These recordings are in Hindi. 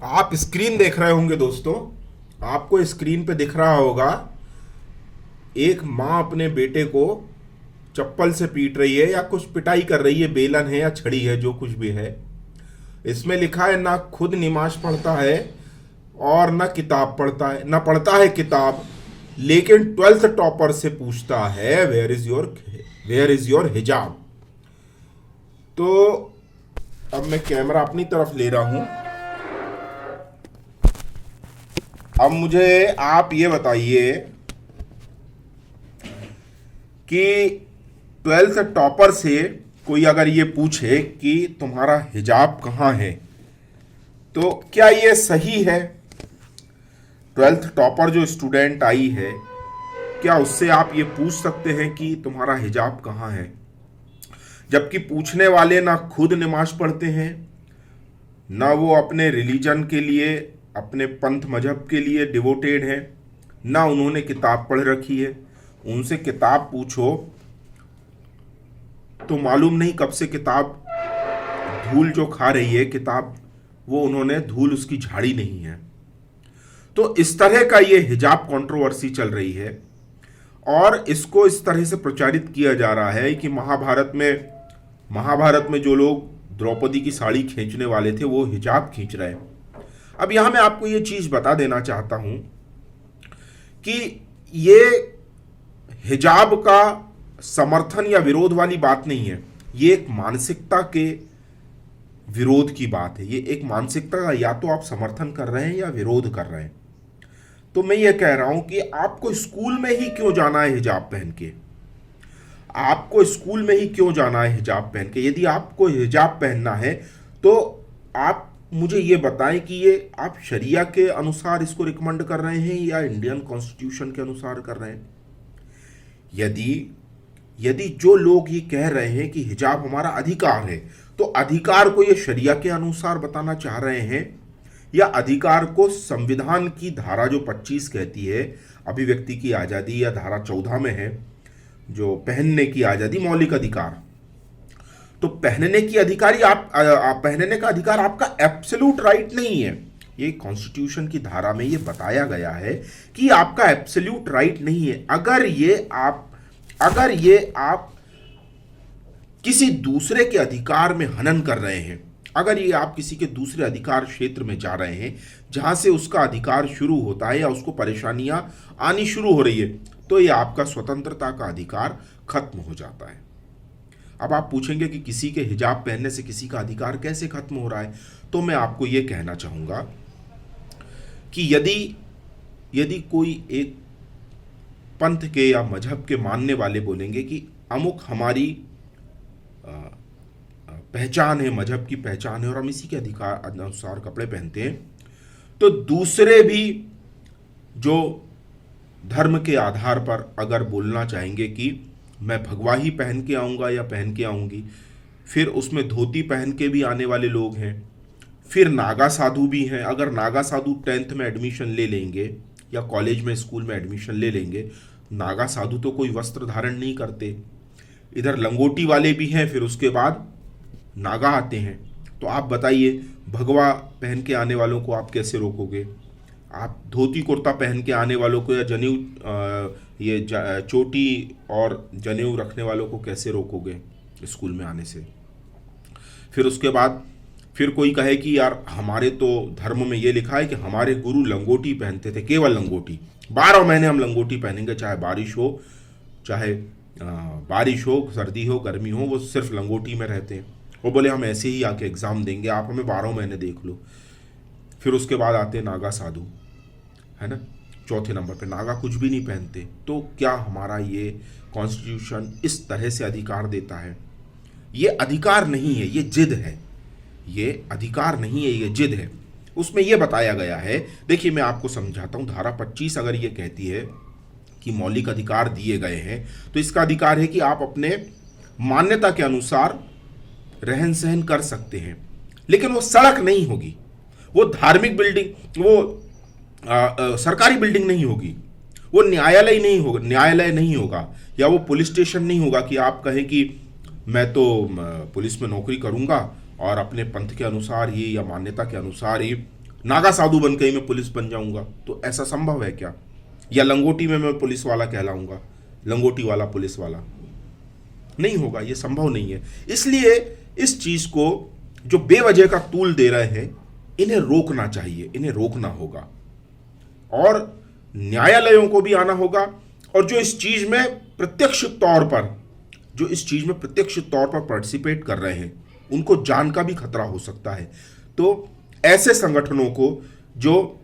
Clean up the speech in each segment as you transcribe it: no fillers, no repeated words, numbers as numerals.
आप स्क्रीन देख रहे होंगे दोस्तों। आपको स्क्रीन पे दिख रहा होगा एक माँ अपने बेटे को चप्पल से पीट रही है या कुछ पिटाई कर रही है, बेलन है या छड़ी है, जो कुछ भी है। इसमें लिखा है ना खुद नमाज पढ़ता है और ना किताब पढ़ता है, ना पढ़ता है किताब, लेकिन 12th टॉपर से पूछता है वेयर इज योर हिजाब। तो अब मैं कैमरा अपनी तरफ ले रहा हूं। अब मुझे आप ये बताइए कि 12th टॉपर से कोई अगर ये पूछे कि तुम्हारा हिजाब कहाँ है, तो क्या ये सही है? 12th टॉपर जो स्टूडेंट आई है, क्या उससे आप ये पूछ सकते हैं कि तुम्हारा हिजाब कहाँ है? जबकि पूछने वाले ना खुद नमाज पढ़ते हैं, ना वो अपने रिलीजन के लिए, अपने पंथ मजहब के लिए डिवोटेड है, ना उन्होंने किताब पढ़ रखी है। उनसे किताब पूछो तो मालूम नहीं कब से किताब धूल जो खा रही है किताब, वो उन्होंने धूल उसकी झाड़ी नहीं है। तो इस तरह का ये हिजाब कंट्रोवर्सी चल रही है और इसको इस तरह से प्रचारित किया जा रहा है कि महाभारत में जो लोग द्रौपदी की साड़ी खींचने वाले थे वो हिजाब खींच रहे हैं। अब यहां मैं आपको ये चीज बता देना चाहता हूं कि ये हिजाब का समर्थन या विरोध वाली बात नहीं है। ये एक मानसिकता के विरोध की बात है। ये एक मानसिकता का या तो आप समर्थन कर रहे हैं या विरोध कर रहे हैं। तो मैं ये कह रहा हूं कि आपको स्कूल में ही क्यों जाना है हिजाब पहन के? आपको स्कूल में ही क्यों जाना है हिजाब पहन के? यदि आपको हिजाब पहनना है तो आप मुझे ये बताएं कि ये आप शरिया के अनुसार इसको रिकमेंड कर रहे हैं या इंडियन कॉन्स्टिट्यूशन के अनुसार कर रहे हैं। यदि यदि जो लोग ये कह रहे हैं कि हिजाब हमारा अधिकार है, तो अधिकार को ये शरिया के अनुसार बताना चाह रहे हैं या अधिकार को संविधान की धारा जो 25 कहती है अभिव्यक्ति की आजादी, या धारा 14 में है जो पहनने की आजादी, मौलिक अधिकार। तो पहनने की अधिकारी आप पहनने का अधिकार आपका एब्सोल्यूट राइट नहीं है। ये कॉन्स्टिट्यूशन की धारा में ये बताया गया है कि आपका एब्सोल्यूट राइट नहीं है। अगर ये आप किसी दूसरे के अधिकार में हनन कर रहे हैं, अगर ये आप किसी के दूसरे अधिकार क्षेत्र में जा रहे हैं जहां से उसका अधिकार शुरू होता है या उसको परेशानियां आनी शुरू हो रही है, तो ये आपका स्वतंत्रता का अधिकार खत्म हो जाता है। अब आप पूछेंगे कि किसी के हिजाब पहनने से किसी का अधिकार कैसे खत्म हो रहा है? तो मैं आपको यह कहना चाहूंगा कि यदि कोई एक पंथ के या मजहब के मानने वाले बोलेंगे कि अमुक हमारी पहचान है, मजहब की पहचान है और हम इसी के अधिकार अनुसार कपड़े पहनते हैं, तो दूसरे भी जो धर्म के आधार पर अगर बोलना चाहेंगे कि मैं भगवा ही पहन के आऊँगा या पहन के आऊँगी, फिर उसमें धोती पहन के भी आने वाले लोग हैं, फिर नागा साधु भी हैं। अगर नागा साधु 10th में एडमिशन ले लेंगे या कॉलेज में, स्कूल में एडमिशन ले लेंगे, नागा साधु तो कोई वस्त्र धारण नहीं करते। इधर लंगोटी वाले भी हैं, फिर उसके बाद नागा आते हैं। तो आप बताइए, भगवा पहन के आने वालों को आप कैसे रोकोगे? आप धोती कुर्ता पहन के आने वालों को या चोटी और जनेऊ रखने वालों को कैसे रोकोगे स्कूल में आने से? फिर उसके बाद फिर कोई कहे कि यार हमारे तो धर्म में ये लिखा है कि हमारे गुरु लंगोटी पहनते थे, केवल लंगोटी, 12 महीने हम लंगोटी पहनेंगे, चाहे बारिश हो, सर्दी हो, गर्मी हो, वो सिर्फ लंगोटी में रहते हैं। वो बोले हम ऐसे ही आके एग्ज़ाम देंगे, आप हमें 12 महीने देख लो। फिर उसके बाद आते नागा साधु, है ना, चौथे नंबर पे। नागा कुछ भी नहीं पहनते। तो क्या हमारा ये कॉन्स्टिट्यूशन इस तरह से अधिकार देता है? ये अधिकार नहीं है, ये जिद है। ये अधिकार नहीं है, ये जिद है। उसमें यह बताया गया है, देखिए मैं आपको समझाता हूं। धारा 25 अगर ये कहती है कि मौलिक अधिकार दिए गए हैं, तो इसका अधिकार है कि आप अपने मान्यता के अनुसार रहन सहन कर सकते हैं, लेकिन वो सड़क नहीं होगी, वो धार्मिक बिल्डिंग, वो सरकारी बिल्डिंग नहीं होगी, वो न्यायालय नहीं होगा, या वो पुलिस स्टेशन नहीं होगा कि आप कहें कि मैं तो पुलिस में नौकरी करूंगा और अपने पंथ के अनुसार ही या मान्यता के अनुसार ही नागा साधु बन के ही मैं पुलिस बन जाऊंगा, तो ऐसा संभव है क्या? या लंगोटी में मैं पुलिस वाला कहलाऊंगा, लंगोटी वाला पुलिस वाला? नहीं होगा, ये संभव नहीं है। इसलिए इस चीज को जो बेवजह का तूल दे रहे हैं, इन्हें रोकना चाहिए, इन्हें रोकना होगा और न्यायालयों को भी आना होगा। और जो इस चीज में प्रत्यक्ष तौर पर पार्टिसिपेट कर रहे हैं, उनको जान का भी खतरा हो सकता है। तो ऐसे संगठनों को जो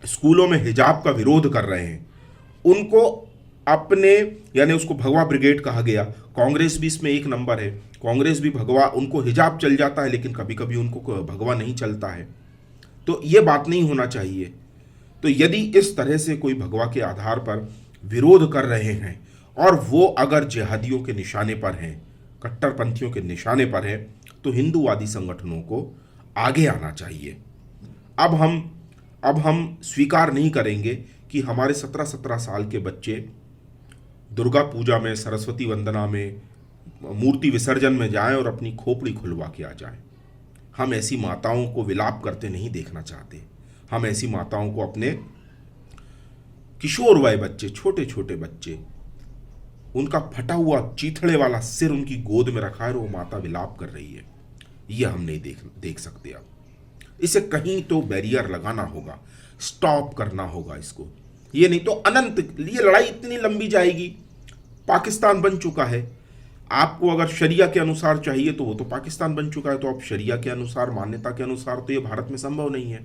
स्कूलों में हिजाब का विरोध कर रहे हैं, उनको अपने, यानी उसको भगवा ब्रिगेड कहा गया, कांग्रेस भी इसमें एक नंबर है। कांग्रेस भी भगवा, उनको हिजाब चल जाता है लेकिन कभी कभी उनको भगवा नहीं चलता है। तो ये बात नहीं होना चाहिए। तो यदि इस तरह से कोई भगवा के आधार पर विरोध कर रहे हैं और वो अगर जिहादियों के निशाने पर हैं, कट्टरपंथियों के निशाने पर है, तो हिंदूवादी संगठनों को आगे आना चाहिए। अब हम स्वीकार नहीं करेंगे कि हमारे 17-17 साल के बच्चे दुर्गा पूजा में, सरस्वती वंदना में, मूर्ति विसर्जन में जाएं और अपनी खोपड़ी खुलवा के आ जाएं। हम ऐसी माताओं को विलाप करते नहीं देखना चाहते। हम ऐसी माताओं को, अपने किशोर वय बच्चे, छोटे छोटे बच्चे, उनका फटा हुआ चीथड़े वाला सिर उनकी गोद में रखा है और वो माता विलाप कर रही है, ये हम नहीं देख सकते। अब इसे कहीं तो बैरियर लगाना होगा, स्टॉप करना होगा इसको। ये नहीं तो अनंत, ये लड़ाई इतनी लंबी जाएगी। पाकिस्तान बन चुका है, आपको अगर शरिया के अनुसार चाहिए तो वो तो पाकिस्तान बन चुका है। तो अब शरिया के अनुसार, मान्यता के अनुसार तो ये भारत में संभव नहीं है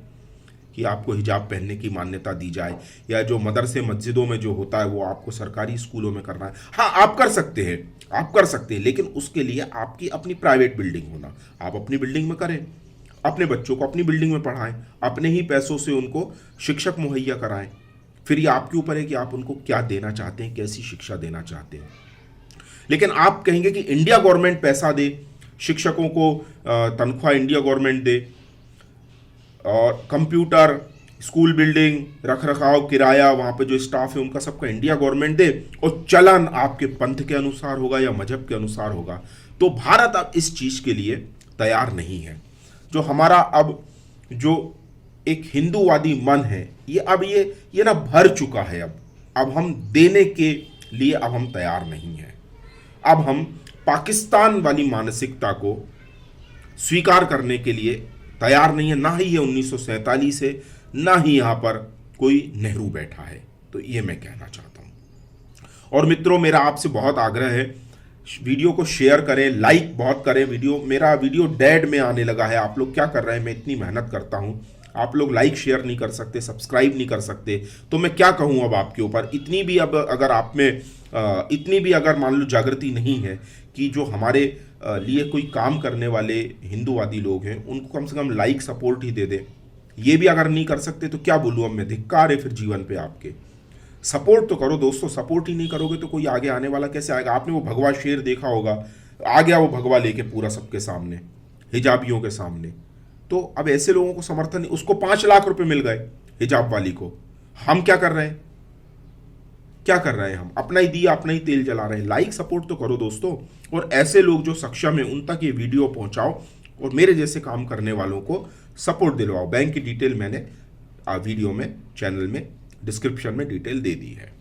कि आपको हिजाब पहनने की मान्यता दी जाए, या जो मदरसे मस्जिदों में जो होता है वो आपको सरकारी स्कूलों में करना है। हाँ, आप कर सकते हैं, लेकिन उसके लिए आपकी अपनी प्राइवेट बिल्डिंग होना। आप अपनी बिल्डिंग में करें, अपने बच्चों को अपनी बिल्डिंग में पढ़ाएं, अपने ही पैसों से उनको शिक्षक मुहैया कराएं। फिर ये आपके ऊपर है कि आप उनको क्या देना चाहते हैं, कैसी शिक्षा देना चाहते हैं। लेकिन आप कहेंगे कि इंडिया गवर्नमेंट पैसा दे, शिक्षकों को तनख्वाह इंडिया गवर्नमेंट दे, और कंप्यूटर, स्कूल बिल्डिंग, रख रखाव, किराया, वहाँ पे जो स्टाफ है उनका सबका इंडिया गवर्नमेंट दे, और चलन आपके पंथ के अनुसार होगा या मजहब के अनुसार होगा। तो भारत अब इस चीज़ के लिए तैयार नहीं है। जो हमारा अब जो एक हिंदूवादी मन है, ये ना भर चुका है। अब हम देने के लिए अब हम तैयार नहीं हैं। अब हम पाकिस्तान वाली मानसिकता को स्वीकार करने के लिए तैयार नहीं है। ना ही ये 1947 है, ना ही यहाँ पर कोई नेहरू बैठा है। तो ये मैं कहना चाहता हूँ। और मित्रों, मेरा आपसे बहुत आग्रह है, वीडियो को शेयर करें, लाइक बहुत करें। मेरा वीडियो डेड में आने लगा है। आप लोग क्या कर रहे हैं? मैं इतनी मेहनत करता हूँ, आप लोग लाइक शेयर नहीं कर सकते, सब्सक्राइब नहीं कर सकते। तो मैं क्या कहूँ अब आपके ऊपर? इतनी भी अब अगर आप में इतनी भी अगर मान लो जागृति नहीं है कि जो हमारे लिए कोई काम करने वाले हिंदूवादी लोग हैं उनको कम से कम लाइक सपोर्ट ही दे दें, ये भी अगर नहीं कर सकते तो क्या बोलूँ अब मैं? धिक्कार है फिर जीवन पे आपके। सपोर्ट तो करो दोस्तों, सपोर्ट ही नहीं करोगे तो कोई आगे आने वाला कैसे आएगा? आपने वो भगवा शेर देखा होगा, आ गया वो भगवा लेके पूरा सबके सामने, हिजाबियों के सामने। तो अब ऐसे लोगों को समर्थन, उसको 5 लाख रुपए मिल गए हिजाब वाली को। हम क्या कर रहे हैं? हम अपना ही दिया, अपना ही तेल जला रहे हैं। लाइक सपोर्ट तो करो दोस्तों, और ऐसे लोग जो सक्षम है उन तक ये वीडियो पहुंचाओ, और मेरे जैसे काम करने वालों को सपोर्ट दिलवाओ। बैंक की डिटेल मैंने वीडियो में, चैनल में, डिस्क्रिप्शन में डिटेल दे दी है।